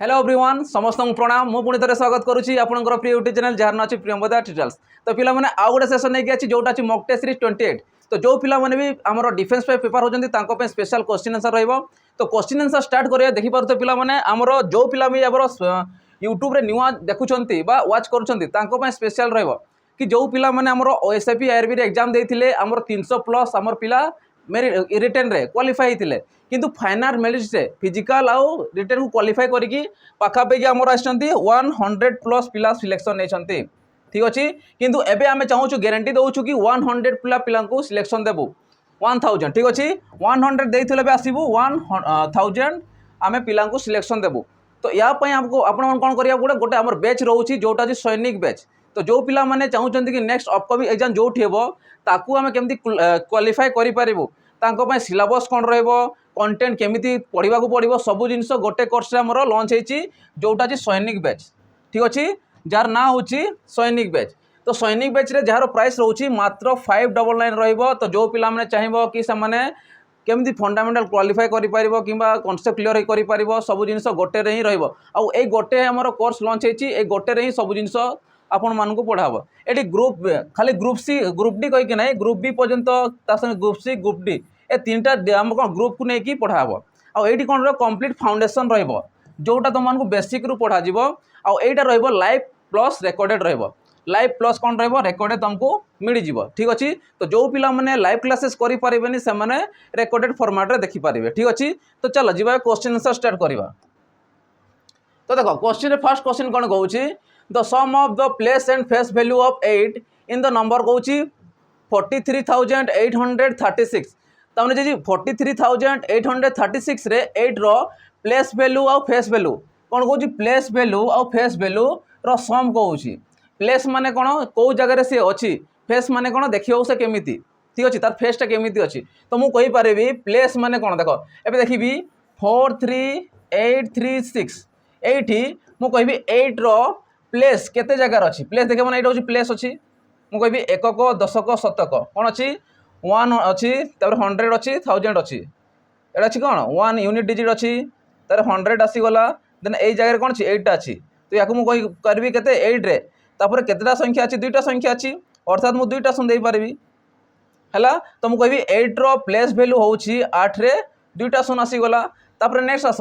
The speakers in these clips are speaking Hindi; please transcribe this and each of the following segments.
हेलो एवरीवन समस्त प्रणाम मु पुणी थे स्वागत करुच्ची आपंकर प्रिय यूट्यूब चैनल जार ना प्रियंवदा ट्यूटोरियल्स। तो पिला माने आउ गोटे सेशन नहीं आछि जोटा अछि मॉक टेस्ट सीरीज 28। तो जो पिला माने भी हमर डिफेंस पे पेपर होजंती तांको पे स्पेशल क्वेश्चन आंसर रहइबो। तो क्वेश्चन आंसर स्टार्ट करिया देखि पारतो पिला माने हमर जो पिला भी हमर यूट्यूब रे न्यूआ देखुचंती बा वाच करूचंती तांको पे स्पेशल रहइबो कि जो पिला माने हमर ओएसएपी आईआरबी रे एग्जाम देथिले हमर 300 प्लस हमर पिला मेरी रिटर्न रे क्वालिफाई होते किंतु फाइनाल मेरिट से फिजिकल आउ रिटर्न को क्वालिफाई करके पाखापाखि आमर आसछंती 100 प्लस पिला सिलेक्शन नहीं ठीक अच्छे किंतु एबे आमे चाहूँ ग्यारंटी दौचु कि 100 पिला को सिलेक्शन देबू 1000 ठीक अच्छे 100 देते आसबू 1000 आम पिला सिलेक्शन देबू। तो यापाई आपको आपण कौन करा गोटे गोटे आम बैच रोचे जोटा अच्छी सैनिक बैच। तो जो पिला माने चाहूँगी कि नेक्स्ट अपकमिंग एग्जाम जो ताकू आम केमती क्वालिफाई करूँ तांको सिलेबस कौन कंटेंट केमिति पढ़ा पड़ो सब जिन गोटे कोर्स आमर लॉन्च होती जोटा अच्छी सैनिक बैच ठीक अच्छे जार ना हूँ सैनिक बैच। तो सैनिक बैच रे जार प्राइस रोचे मात्र 599 रहिबो। तो जो पिला माने चाहिबो कि से माने केमती फंडामेंटल क्वालिफाई करिपारिबो किंबा कॉन्सेप्ट क्लियर होई करिपारिबो सब जिन गोटे रे ही रहिबो आ ए गोटे हमर कोर्स लॉन्च होती ए गोटे रे ही सब जिन आपण मानकु पढ़ाबो। एटी ग्रुप खाली ग्रुप सी ग्रुप डी कहि कि नै ग्रुप बी पर्यंत ता संगे ग्रुप सी ग्रुप डी ए तीनटा हम कौन ग्रुप को लेकिन पढ़ाबो आ एटी कौन रो कंप्लीट फाउंडेशन रहिबो जोटा तुम मानकु बेसिक रु पढ़ा जिवो आ एटा रहिबो लाइव प्लस रेकॉर्डेड रहिबो लाइव प्लस कौन रहिबो रेकॉर्डेड तुमको मिल जिवो ठीक अछि। तो जो पिला माने लाइव क्लासेस करि परिबेनी से माने रेकॉर्डेड फॉर्मेट रे देखि परिबे ठीक अछि। तो चलो जिबा क्वेश्चन आंसर स्टार्ट करिबा। तो देखो क्वेश्चन फर्स्ट क्वेश्चन कौन कहूँ the sum of the place and face value of 8 in the number कहूँ 43,836 तमने जी 43,836 रे 8 रो प्लेस वैल्यू और फेस वैल्यू कौन कहूँ प्लेस वैल्यू और फेस वैल्यू रो सम कहूँ प्लेस माने कौन कौ जगह सी अच्छी फेस माने कौन देखिए से केमिति ठीक अच्छे तार फेसटा केमिति अच्छी। तो मुझे कहीपरि प्लेस माने कौन देख ए देखी 43836 एठी मु कहबी 8 रो प्लेस केते जगार अच्छी प्लेस देखे मैंने ये प्लेस अच्छी मुझे कहबी एकक दशक शतक कौन अच्छी 1 अच्छी 100 अच्छी 1000 अच्छी एटा अच्छी कौन 1 यूनिट डिजिट अच्छी तार 100 आसीगला देन ए जगह कौन अच्छी 8टा अच्छी। तो या मुझे करी के 8 रे तापर केतेटा संख्या अच्छी 2टा संख्या अच्छी अर्थात मुझे 2टा शून्य पारि है। तो मुझे कहबी 8 रो प्लेस वैल्यू होची 8 रे 2टा शून्य आसीगला तापर नेक्स्ट आस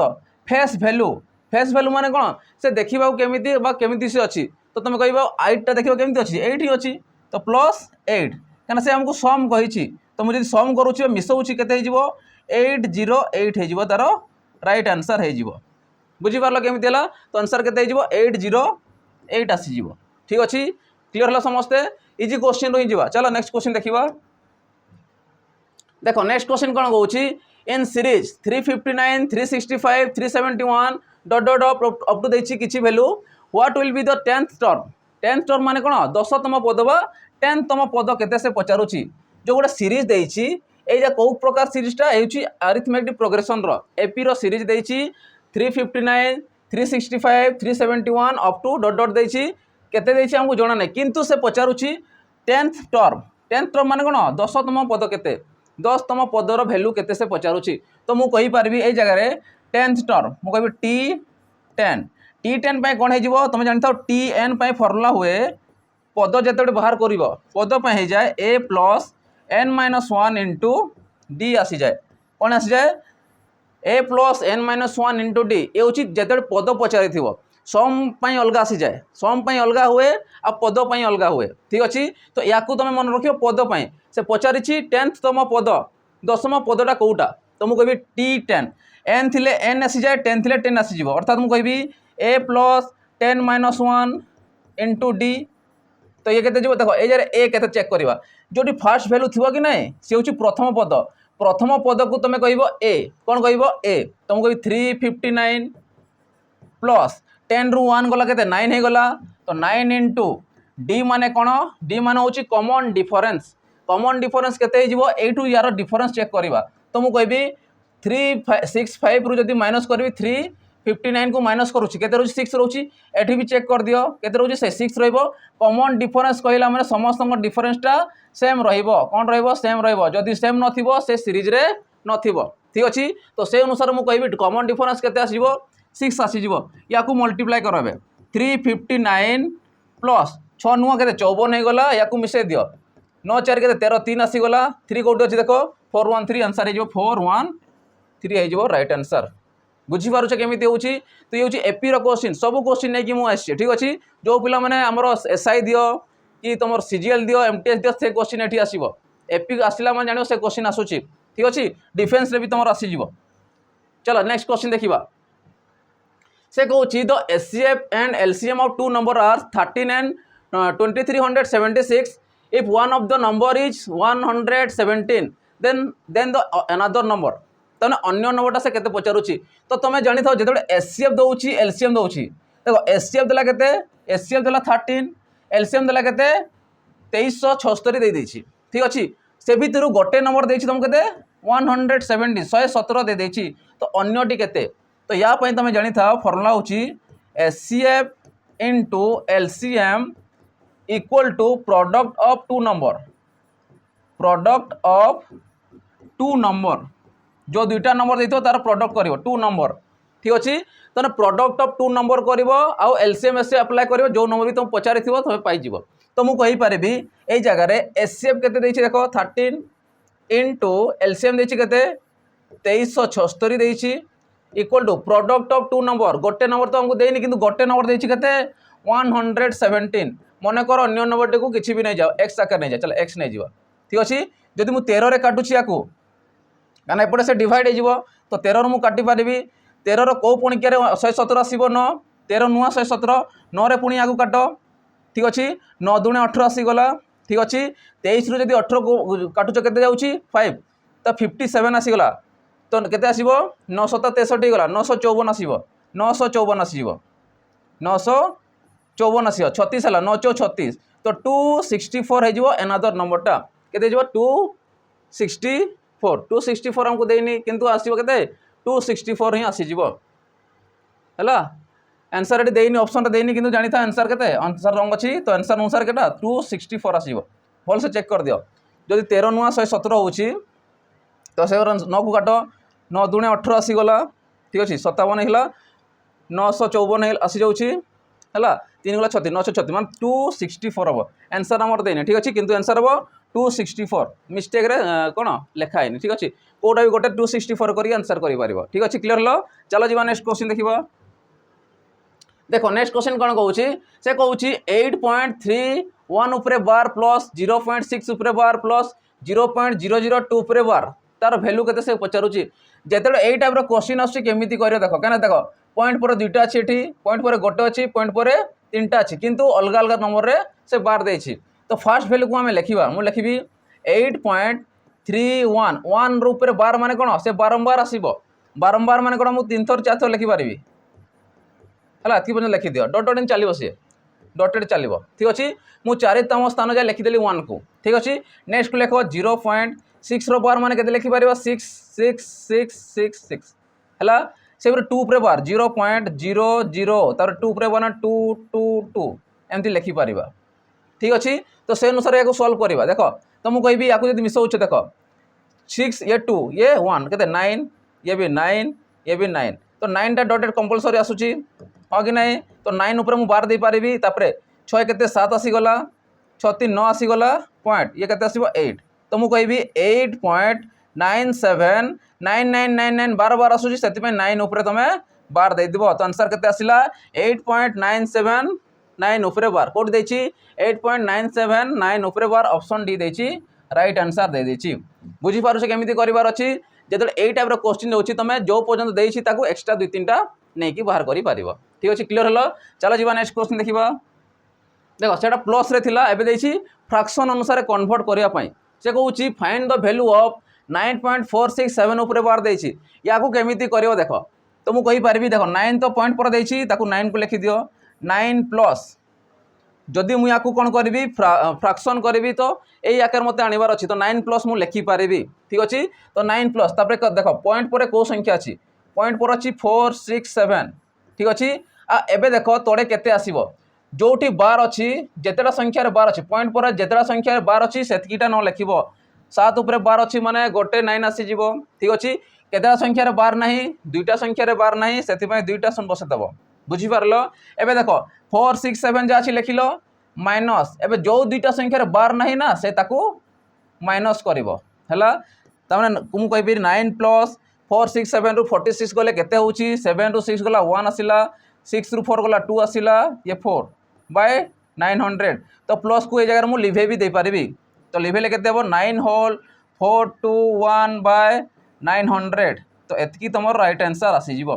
फेस वैल्यू माने कौन से देखा केमिति बा केमिति से अच्छी। तो तुम कह 8टा देखा केमिति अच्छी 8 ही अच्छी तो प्लस 8 क्या से हमको सम कही। तो मुझे सम करुँच मिसाऊँच के 808 हो तार राइट आंसर हो बुझीपार केमी है। तो आंसर के 808 आसीज ठीक अच्छे क्लीयर है समस्ते इजी क्वेश्चन रही जा। चलो नेक्स्ट क्वेश्चन देखा देखो नेक्स्ट क्वेश्चन कौन कहूँ in series 359 365 371 dot dot up to देखिए किसी value what will be the 10th term माने कौन 10तम पद बा 10तम पद केते से पचारुची जो गोटे सीरीज देइछि एजा कौ प्रकार सीरीजटा हेउची अरिथमेटिक प्रोग्रेशन रो एपी रो सीरीज देइछि 359 365 371 अप टू डॉट डॉट देइछि केते देइछि हमको जणा नै किंतु से पचारुची 10th टर्म माने कौन 10तम पद केते 10तम पदर वैल्यू केते से पचारुची। तो मु कहि पारबी ए जगह रे 10th टर्म मु कहबी T10 पे कौन हो तुम जानता TN पे फर्मुला हुए पद जिते बाहर कर पद पे हो जाए A plus n-1 into D आसी जाए कौन आसी जाए A plus n-1 into D ये हूँ जिते पद पचारि थी सम अलग आसी जाए सम अलग हुए आ पद अलग हुए ठीक अच्छे। तो या तुम मन रख पद से पचारि 10तम पद 10म पदटा कौटा तो मुझे कहबी T10 n थिले n आसी जाए 10 थिले 10 आसीज अर्थात मुझे कहबी A प्लस 10-1 इंटू डी। तो ये केते देखो ए केते चेक करवा जो फास्ट वैल्यू थी कि नहीं सी हूँ प्रथम पद को तुम कह ए कौन कह ए तो मुझे 359 प्लस 10 रु 1 गला के 9 हो गला तो 9 इंटू डी माने कौन डी माने हूँ कॉमन डिफरेंस केते एठू यार डिफरेंस चेक करवा। तो मुझे कहबी 365 रु जदि माइनस करी 359 को माइनस करुँच के 6 रोचे एठी भी चेक कर दियो के रोचे से 6 रहिबो कॉमन डिफरेंस कहला माने समस्त डिफरेंसटा सेम रहिबो कौन रहिबो सेम रहिबो जदि सेम नथिबो से सीरीज रे नथिबो ठीक अछि। तो से अनुसार मु कहबी कॉमन डिफरेंस केते आसीबो 6 आसीज या मल्टीप्लाई कर 359 प्लस 6 नुआ के 54 हो गला या मिसई दियो 9 4 के 13 3 आसीगला 3 कौटी अच्छी देख 413 आंसर हो 413 हो राइट आंसर बुझीपारुछ केमी होची तो ये हूँ एपी क्वेश्चन सब क्वेश्चन नहीं कि मुझे ठीक अच्छे जो पिला मैंने आमर एसआई दियो कि तुम सीजीएल दियो एमटीएस दियो से क्वेश्चन ये आसो एपी आसला मैं जान से क्वेश्चन आसूची ठीक अच्छे डिफेन्स रे भी तुम आसीज चलो नेक्स्ट क्वेश्चन देखा से कौन the HCF and LCM of two number are 13 and 2376 if one of the number is 117 then the another number तने अन्य नंबरटा से केते पचारुची तो तुम जानी था जो एचसीएफ दौची एलसीएम दौची देखो एचसीएफ देला केते एचसीएफ देला 13 एलसीएम देला केते 2376 दे देछि ठीक अच्छे से भितर गोटे नंबर देछि तुम केते 170 117 दे देछि तो अन्यटी केते तो या पई तुम जानी था फॉर्मूला होची HCF into LCM equal to product of two number जो दुईटा नंबर देते तार प्रोडक्ट कर टू नंबर ठीक अच्छे तो प्रोडक्ट ऑफ टू नंबर कर आउ एलसीएम एस अप्लाई कर जो नंबर भी तुम पचारि तुम पाइज तो मुझे पारि ये जगार एचसीएफ केते देख 13 इंटू एलसीएम देके 2376 equal to product of two number गोटे नंबर तो हमको देनी कि गोटे नंबर देके 117 मन कर अन्य नंबर टी किसी भी नहीं जाओ एक्स आकार नहीं जाए चलो एक्स नहीं जाओ ठीक अच्छे जदि मुझे 13 काटुची या कहना एपटे से डिवाइड हो तो 13 मुझे काटी पारि 13 कौ पुणिकिया 117 आसो 9 13 नुआ 117 9 पुणी आगे काट ठीक अच्छे 9 दूणे 18 आसीगला ठीक अच्छे 23 रु 18 को काटुच के जाऊँगी 5 तो 57 आसीगला तो केते आसीबो 963 गला 954 आसीबो 954 आसीबो 954 आसीबो 36 हला 9 चौ 36 तो 264 है जीवो अनदर नंबरटा केते जीवो 264 हमको देनी किंतु आसीबो केते 264 ही आसी जीवो हला आंसर एटी देनी ऑप्शन टा देनी किंतु जानी था आंसर केते आंसर रंग अछि तो आंसर अनुसार केटा 264 आसीबो भल से चेक कर दियो जदि 13 नुआ 117 होउची तो से 9 को काट 9 दूणे 18 आसीगला ठीक अच्छे 57 है 954 आसी जाऊँगी है 3 गला 36 936 मान 264 हम आंसर आमर देने ठीक अच्छे किंतु आंसर हम 264 मिस्टेक रे कौन लिखा है ठीक अच्छे कौटा भी गोटे 264 कर आंसर कर ठीक अच्छे क्लियर लो चलो जी नेक्स्ट क्वेश्चन देखा देखो नेक्स्ट क्वेश्चन कौन कहूँ से कहूँ 8.31 उपरे बार प्लस 0.6 उपरे बार प्लस 0.002 उपरे बार तार भैल्यू के से पचारूँ जिते यही टाइप क्वेश्चन आसमी कर देख क्या देख पॉइंट पर दुईटा अच्छी पॉइंट पर गोटे अच्छी पॉइंट पर 3टा अच्छी किंतु अलग अलग नंबर रे से बार देछि तो फास्ट भैल्यू को आम लिखा मुझे लिखी 8.31 1 रूप बार मान कौन से बारंबार आसो बारंबार मान कौन मुझे 3 थर 4 थर लिखिपारि है पर्यटन लिखि दियो डट डट चलो सी डटेड चलो ठीक अच्छे मुझे 4तम स्थान जाए लिखिदेली 1 को ठीक अच्छे नेक्स्ट लिख 0.6 रो बार मान के लिखिपार 6666 है से 2 उपरे बार 0.00 तार 2 उपरे बार 222 एमती लिखिपार ठीक अच्छे तो से अनुसार या सल्व करवा देख तो मुझे कहि या मिसाऊे देख 6 ये 2 ये 1 के 9 ये भी 9 ये भी 9 तो 9टा डटेड कंपलसरी आसूची हाँ कि नहीं तो 9 ऊपर मुझे बार दे पारि तापर 6 के 7 आसीगला 6 3 9 आसीगला पॉइंट ये के 8 तो मुझे कहि 8.979999 बार बार आसूची से 9 उपरे तुम बार दे दिबो तो आंसर केते आसिला 8.979 उपरे बार कोड देछि 8.979 उपरे बार ऑप्शन डी देछि राइट आंसर दे देछि बुझी पारुछ केमिति करिवार अछि जेतले एई टाइप रो क्वेश्चन होछि तमे जो पर्यंत देछि ताकू एक्स्ट्रा 2-3टा नै कि बाहर करि पारिबो ठीक अछि क्लियर हलो चलो जीवा नेक्स्ट क्वेश्चन देखिबा देखो सेटा प्लस रे थिला एबे देछि फ्रैक्शन अनुसार कन्वर्ट करिया पई से कहूँ फाइंड द वैल्यू ऑफ 9.467 उपरे बार देछि या को केमिति करियो देखो तो मु कहि पारबी देखो 9 तो पॉइंट पर देछि ताकू 9 को लिखि दियो 9 प्लस जदि मुझे आपको कौन करी फ्रैक्शन करी तो यही आकार मत आनबार अच्छी तो 9 प्लस मुझे लिखिपारि ठीक अच्छे तो 9 प्लस तापर देख पॉइंट पर कौ संख्या अच्छी पॉइंट पर अच्छी 4 6 7 ठीक अच्छे एबे देख तोड़े केते आसीबो जोटी बार अच्छी जितेटा संख्यार बार अच्छी पॉइंट पर जितेटा संख्यार बार अच्छी सेतकीटा न लिखिबो 7 उपरे बार अच्छी माने गोटे 9 आसीज ठीक अच्छे केतेटा संख्यार बार नहीं दुईटा संख्यार बार नहीं से दुईटा शून्य बसैदेव बुझीपार एवं देख 4 6 7 जहाँ अच्छी लिखिल माइनस एवं जो दुईटा संख्यार बार नहीं ना से माइनस कर मुझे 9 प्लस 4 6 7 रु 46 गले केते होची 7 रु 6 गला 1 आसिला 6 रु 4 गला 2 आसिला ये 4 बाय 900 तो प्लस को ये जगह मुझे लिभे भी दे पारिबी तो लिभेले केते हो 9 होल 4 2 1 बाय 900 तो एतकी तुम राइट आंसर आसीजिवो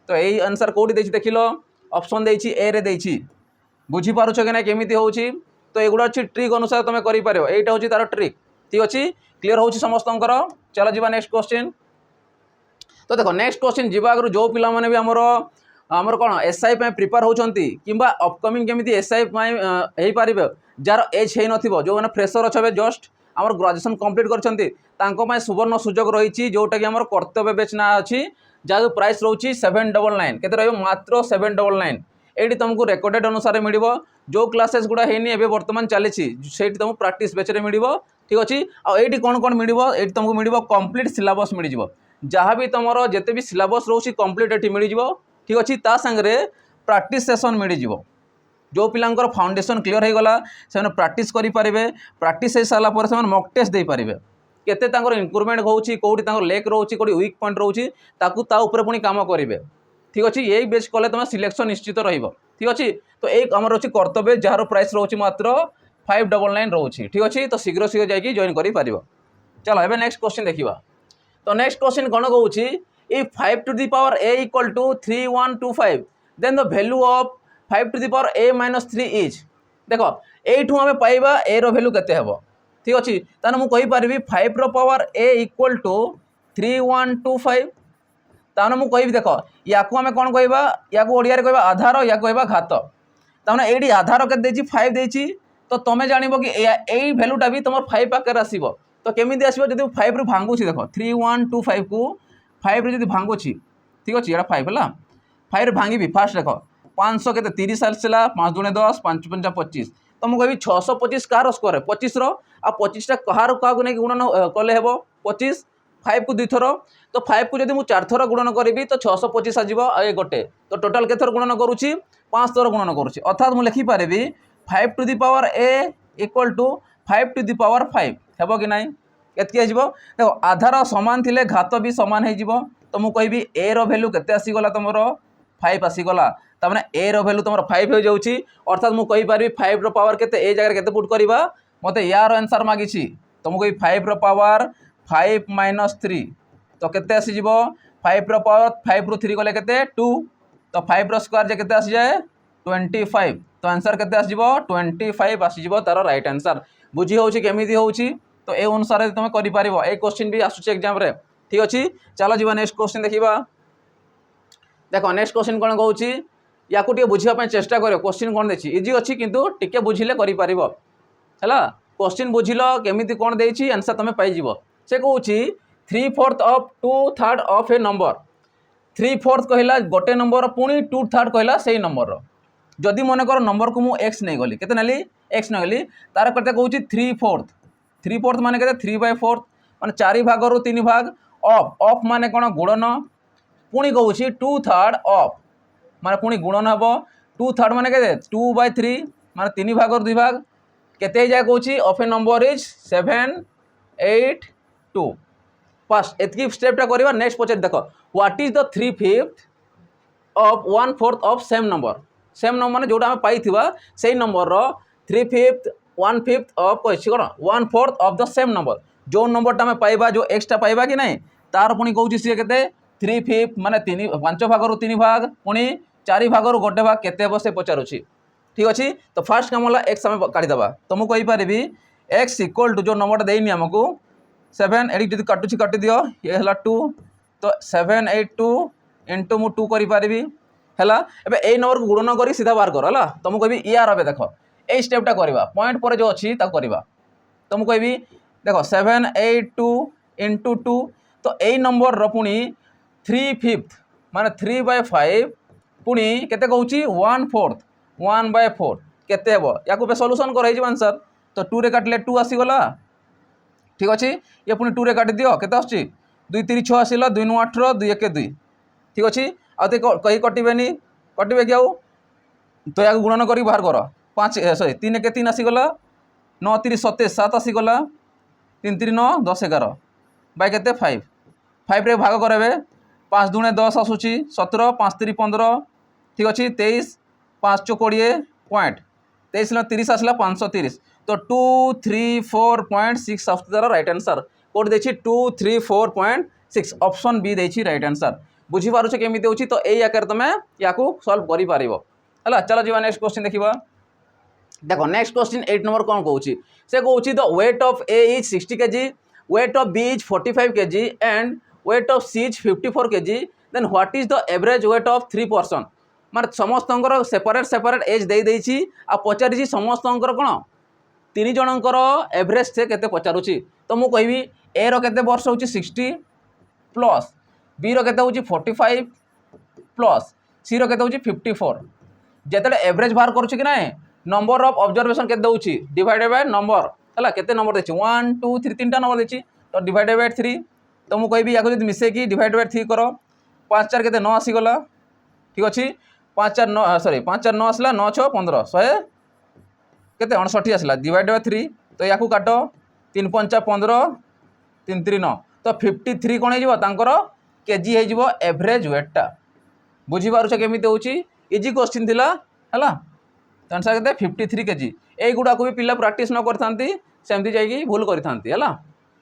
तो यही आंसर कोडी देछि देखिलो ऑप्शन देछि ए रे देछि बुझी पारुछ कि ना केमिति होउछि तो एगुडा अछि ट्रिक अनुसार तुम करि पारिबो एटा होछि तार ट्रिक ठीक अछि क्लियर होउछि समस्तंकर चलो जीवा नेक्स्ट क्वेश्चन तो देखो नेक्स्ट क्वेश्चन जीवा आगु जो पिला माने भी हमर कोन एसआई पे प्रिपेयर होचंती किंबा अपकमिंग केमिति एसआई हे पारिबे जार एज हे नथिबो जो माने फ्रेशर अछबे जस्ट हमर ग्रेजुएशन कंप्लीट करचंती तांको पय सुवर्ण सुजोग रहिछि जोटा कि हमर कर्तव्य बेचना अछि जार प्राइस रहउछि 799 केते रहइबो मात्र 799 एटी तुमको रेकर्डेड अनुसार मिलिबो जो क्लासेस गुडा हेनी एबे वर्तमान चली सेठी तुमको प्रैक्टिस बेचरे मिलिबो ठीक अछि आ एटी कोन कोन मिलिबो एटी तुमको मिलिबो कंप्लीट सिलेबस मिलि जिवो जहाँ भी तुम जिते भी सिलेबस रोचे कंप्लीट ये मिल जाव ठीक अच्छे ता सांगे प्रैक्टिस सेशन मिल जाव जो पिलांकर फाउंडेशन क्लियर हो गला से प्रैक्टिस करेंगे प्रैक्टिस हो सारापर से मॉक टेस्ट दे पारे केते इम्प्रूवमेंट होची कोठी लेक रोची कोठी वीक पॉइंट रोची ताकू ता ऊपर पुणी काम करेंगे ठीक अच्छे यही बेस कले तुम सिलेक्शन निश्चित रहिबो ठीक अच्छे तो एक आमर अच्छी कर्तव्य जार प्राइस रोची मात्र 599 रोची ठीक अच्छे तो शीघ्र शीघ्र जाकि जॉइन कर पारिबो चलो एबे नेक्स्ट क्वेश्चन देखिबा तो नेक्स्ट क्वेश्चन कौन कहूँ if 5 to the power a equal to 3125 then the value of 5 to the power a minus 3 is देखो एठू आम पाइबा a रो वैल्यू केते हेबो ठीक अछि ताने मु कहि पारिबी 5 रो पावर a equal to 3125 ताने मु कहि देखो याकू आम कोन कहबा याकू ओडिया रे कहबा आधार या कहबा घात ताने एडी आधार के देछि 5 देछि तो तमे जानिबो कि एई वैल्यूटा भी तमर 5 पाकर आसीबो तो केमी आसो जब 5 रु भांगुची देख 3125 को 5 रु भांगुची ठीक अच्छे ये 5 है 5 रु भांगी फास्ट देख 500 के 30 आसला 5 दूने 10 5 पंजा 25 तो मुझे 625 कार स्कोर 25 आ 25टा कहार क्या नहीं गुणन कले हे 25 5 को 2 थर तो 5 को जब मुझे 4 थर गुणन करी तो 625 आजो ये गोटे तो टोटाल के थर गुणन करुच्ची 5 थर गुणन करुच्ची अर्थात मुझे लिखिपारि 5 to the power a equal to 5 to the power 5 हेबो कि नहीं एतकी आजिबो देखो आधार समान थिले घात भी समान हो जिवो तो मु कहबी a रो वैल्यू केते आसीगला तुमरो 5 आसीगला त माने a रो वैल्यू तुमरो 5 हो जाउची अर्थात मु कहि पारबी 5 रो पावर केते ए जगह केते पुट करबा मते यार आंसर मागिछि तो मु कहि 5 रो पावर 5 - 3 तो केते आसी जिवो 5 रो पावर 5 रु 3 गले केते 2 तो 5 रो स्क्वायर जे केते आसी जाए 25 तो आंसर केते आसी जिवो 25 आसी जिवो तार राइट आंसर बुझी होउची केमिति होउची तो ए अनुसार तुम कर क्वेश्चन भी आसुचे एग्जाम रे ठीक अच्छे चलो जी नेक्स्ट क्वेश्चन देखा देखो नेक्स्ट क्वेश्चन कौन कहूँ या बुझापी चेष्टा कर क्वेश्चन कौन देखिए इजी अच्छी किंतु टिके बुझिले है क्वेश्चन बुझिल केमी कौन देती आंसर तुम पाइज से कहूँ 3/4 ऑफ 2/3 ऑफ ए नंबर 3/4 कहला गोटे नंबर पुणी 2/3 कहला से नंबर जदि मनकर नंबर को मुझे एक्स नहीं गली केते नेली एक्स नहीं गली तार करते कहूँ 3/4 माने कहते 3/4 माने 4 भाग रु 3 भाग ऑफ माने कौन गुणन पुणी कहूँ 2/3 ऑफ माने पुणी गुणन हम 2/3 माने कहते 2/3 माने 3 भाग रु 2 भाग केते जाए कहूँ of a number is 7 8 2 first एतकी स्टेपटा करवा नेक्स्ट पचार देख what is the 3/5 of 1/4 of same number माने जोटा आम पाई से नंबर 3/5 1/5 ऑफ कही कौन 1/4 ऑफ द सेम नंबर जो नंबरटा आम पाइबा जो एक्सटा पाइबा कि नहीं तार पुणी कहूँ सी के 3/5 माने 5 भाग रु 3 भाग पुणी 4 भाग रु गोटे भाग केते हे से पचारुची ठीक अच्छे तो फास्ट कम है एक्स आम काटिदेवा तो मुझे कहीपरि एक्स इक्वल टू जो नंबरटा देनी आमको 7 एडी जब काटुची काटी दियो ये है 2 तो 7 8 2 इंटू मु 2 करी है एबे ए नंबर को गुणन करी सीधा बाहर कर है तो मुझे कहबी यार हे देख ये स्टेपटा करवा पॉइंट पर जो अच्छी करवा तो मुझे कहबी देख 7 8 2 इंटू 2 तो यही नंबर पुणी 3/5 माने 3/5 पुणी केते कहूँ 1/4 1/4 केते हेबो या सॉल्यूशन कर आंसर तो 2 रे काटिले 2 आसीगला ठीक अच्छे ये पुणी 2 रे काटी दियो केते आछी दुई तीन छः आसला 2 9 18 2 1 2 ठीक अच्छे आते कहीं कटे कटे कि आउ तो या गुणन कर बाहर कर 5 सॉरी 3 1 3 आसीगला 9 3 27 7 आसीगला 3 3 9 10 11 बाय के 5 5 रे भाग करे 5 दूने 10 आसूची 17 5 3 15 ठीक अच्छे 23 5 4 20 पॉइंट 23 30 आसला 530 तो 2 3 4.6 आस तार राइट आंसर कोड देखिए 2 3 4.6 ऑप्शन बी देखिए राइट आंसर बुझीपार केमी हो तो यही आकार तुम या सल्व कर है चलो जी नेक्स्ट क्वेश्चन देखा देखो नेक्स्ट क्वेश्चन 8 नंबर कौन कहूँ से कहूँ the weight of A is 60 kg weight of B is 45 kg and weight of C is 54 kg then what is the average weight of 3 person माने समस्त सेपरेट सेपरेट एज देदेछि आ पचारि समस्त कौन 3 जनकर एवरेज से केते पचारुछि तो मु कहबी ए रो केते वर्ष होछि 60 प्लस बी रो केते होछि 45 प्लस सी रो केते होछि 54 जेते एवरेज बाहर करूछि कि ना नंबर ऑफ ऑब्जर्वेशन केते होछि डिवाइडेड बाय नंबर हला केते नंबर देछि 1 2 3 तीनटा नंबर देछि तो डिवाइडेड बाय 3 तो मु कहबी याको जदि मिसे की डिवाइडेड बाय 3 करो 5 4 केते 9 आसी गला ठीक अछि 5 4 9 सॉरी 5 4 9 आसला 9 6 15 100 केते 69 आसला डिवाइडेड बाय 3 तो याको काटो 3 5 15 3 3 9 तो 53 कोन हे तांकर केजी हे जिवो एवरेज वेटटा बुझी पारुछ केमिते होची इजी क्वेश्चन थिला हला तो आंसर केते 53 केजी ए गुडा को भी पिला प्रैक्टिस न करथांती सेमती जाईकी भूल करथांती हला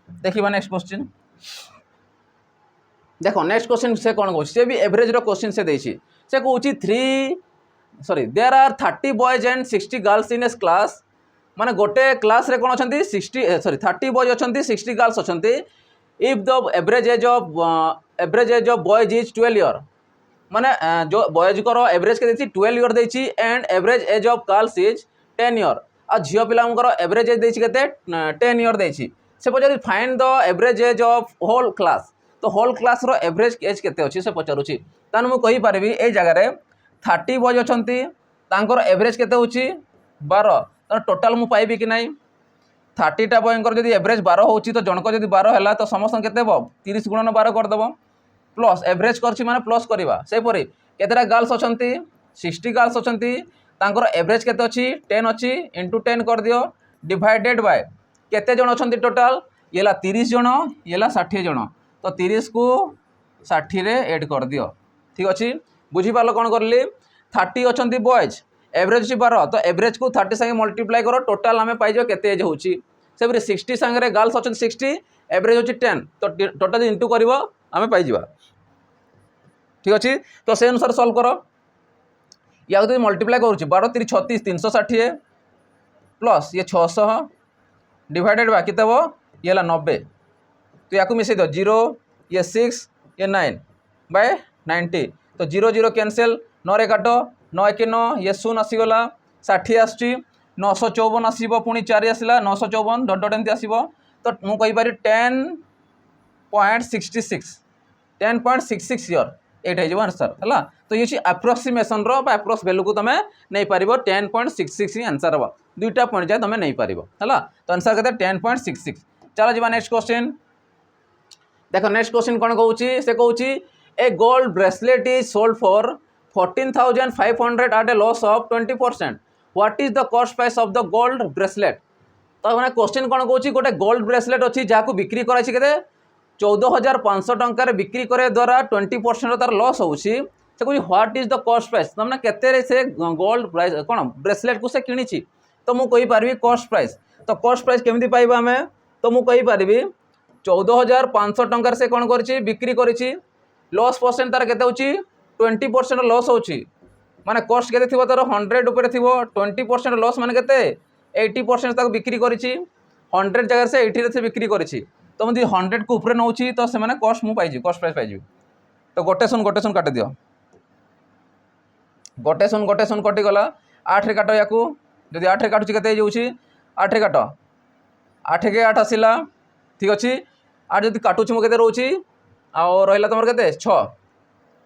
देखिबा नेक्स्ट क्वेश्चन देखो नेक्स्ट क्वेश्चन से कौन कहूँ से भी एवरेज रो क्वेश्चन से देछि से कहूँ there are 30 boys and 60 girls in a class माने गोटे क्लास रे कौन अच्छी 30 बॉयज अच्छी 60 गर्ल्स अच्छी if the average age of boys is 12 year माने जो बॉयज को एवरेज के देछि 12 ईयर देछि and average age of girls is 10 year आ झियो पिलांकर एवरेज एज देछि केते 10 ईयर देछि से पचारि find the average age of whole class तो होल क्लास रो एवरेज एज केते अछि से पचारुछि तान मु कहि पारबी ए जगह रे 30 बॉयज अछंती तांकर एवरेज केते होछि 12 तो टोटल मु पाइबी कि नाही 30 टा बॉयंकर जदि एवरेज 12 होछि तो जनक जदि 12 हैला तो समस्त केते हो 30 गुणन 12 कर देबो प्लस एवरेज करछि माने प्लस करबा से परे केतेरा गर्ल्स अछंती 60 गर्ल्स अछंती तांकर एवरेज केते अछि 10 अछि इनटू 10 कर दियो डिवाइडेड बाय केते जन अछंती टोटल येला 30 जन येला 60 जन तो 30 को 60 रे ऐड कर दियो ठीक अच्छे बुझी पाल कौन करली 30 अच्छी बॉयज एवरेज 12 तो एवरेज को 30 संगे मल्टीप्लाई करो टोटाल आम पाइज केते एज होची से 60 संगे गर्ल्स अच्छे 60 एवरेज होची 10 तो टोटाल इंटू कर आम पाइज ठीक अच्छे तो से अनुसार सॉल्व करो या मल्टीप्लाई करुच्ची 12 3 36 360 प्लस ये 600 डिवाइडेड बा कितना वो ये 90 तो या मिसई दो 0 ये 6 ये 9 बाय 90 तो 0 0 कैंसिल 9 रे काटो 9 1 9 ये 0 आसीगला 60 आसची 954 आसीबो पुणी 4 आसला 954 डट डट एमती आसीबो तो मु कहि पारि 10.66 ईयर एट हो आंसर है तो ये अप्रोक्सीमेसन रो अप्रोक्स वैल्यू को तुम नहीं पार 10.66 आंसर हम दुईटा पॉइंट जाए तुम नहीं पार है तो आंसर कहते 10.66 चलो जी नेक्स्ट क्वेश्चन देखो नेक्स्ट क्वेश्चन कौन कहूँ से कहूँ a gold bracelet is sold for 14,500 at a loss of 20%. What is the cost price of the gold bracelet तो मैंने क्वेश्चन कौन कहूँ गोटे गोल्ड ब्रेसलेट अच्छी जहाँ बिक्री कराई के 14,500 टंकार बिक्री करे द्वारा 20% तार लॉस होची से कहूँ what is the cost price तो मैंने केते से गोल्ड प्राइस कौन ब्रेसलेट को से किणी तो मुझे पारि कॉस्ट प्राइस तो कॉस्ट प्राइस केमी पाइबा आम तो मुझे पारि 14,500 टंकार से कौन कर बिक्री करी लॉस परसेंट तार केते होची 20% लॉस होची माने कॉस्ट केते थिबो तार 100 ऊपर थिबो 20% लॉस माने केते 80% तक बिक्री करी 100 जगह से 80 रे बिक्री करी तो मुझे 100 को ऊपर नौची तो से माने कॉस्ट मु पाइजी कॉस्ट प्राइस पाइजी तो गोटे सुन काट दियो गोटे सुन कटि गला 8 रे काट याकू जदि 8 रे काटुची केते जाउची 8 रे काट 8 के 8 आसिला ठीक अच्छे 8 जदि काटुची मु केते रहउची आ रहिला तमर केते 6